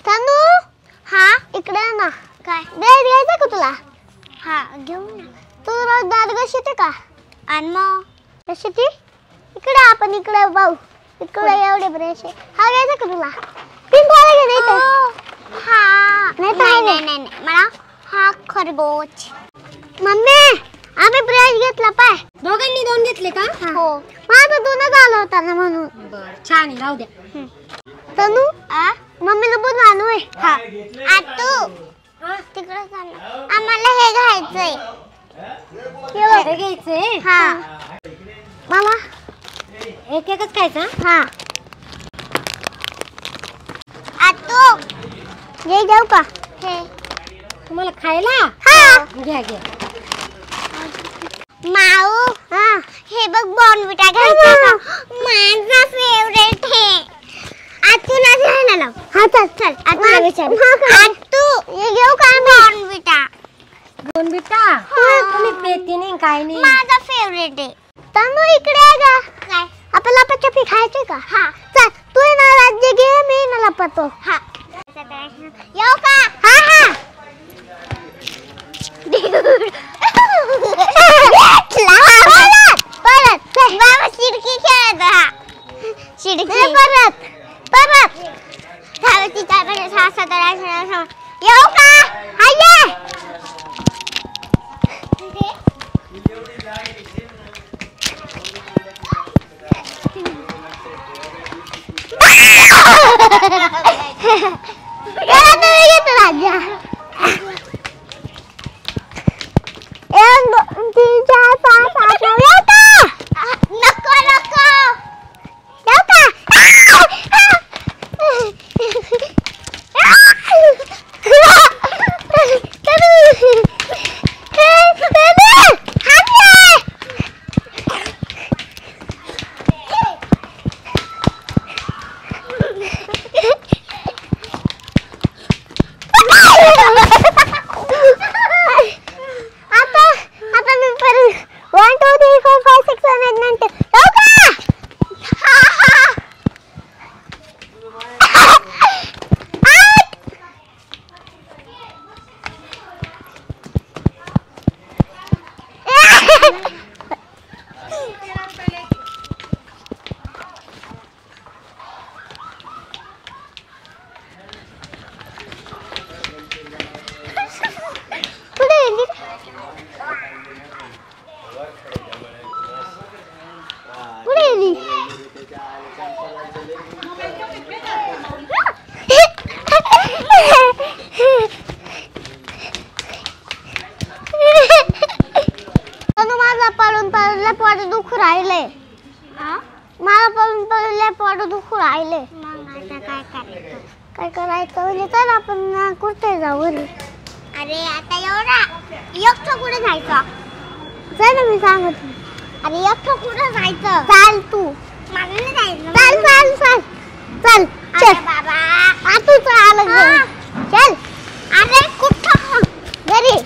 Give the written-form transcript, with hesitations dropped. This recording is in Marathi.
तनू हा इकडे ना काय ब्रेड घ्यायचा का तुला हा घेऊ ना तुला दात घासते का आणि मग घासते इकडे आपण इकडे भाऊ इकडे एवढे ब्रश आहे हा घ्यायचा का तुला पिंक वाला घे नाही तर हा नाही मला हा खरगोश मम्मी आम्ही ब्रश घेतला पाय दोघांनी दोन घेतले का हो माझा दोनच आला होता ना म्हणून बर छान आहे राहू द्या तनू मम्मीला बोलू आणू हा आतू तिकडे चाललं आम्हाला हे घ्यायचंय हे घ्यायचंय हा मला एक एकच खायचं हा आतू हे घेऊ का हे तुम्हाला खायला हा घ्या घ्या माऊ हा हे बघ बॉर्नविटा घ्यायचा माझा फेवरेट आहे आतूला घ्यायला लाव हा चल चल आतूला विचार आतू हे घेऊ का बॉर्नविटा बॉर्नविटा तुम्ही पेती नाही काय नाही माझा फेवरेट आहे तनू इकडे आहे का काय आपण लपाछपी खायचे का हा चल तू ना राज्य घे मी ना लपतो हा येऊ का हा हा परत बाबा शिडकी खेळत हा शिडकी परत परत धावती काय सासा तळा येऊ का हाय राजा 1 2 3 4 5 6 नको नको येऊ का काय करायचं म्हणजे तर आपण कुठे जाऊ अरे आता एवढा एकटं कुठे जायचं चल ना मी सांगत अरे एकटं कुठे जायचं चाल तू मला नाही जायचं चल चल चल चल चल बाबा तू चाल चल अरे कुठं घरी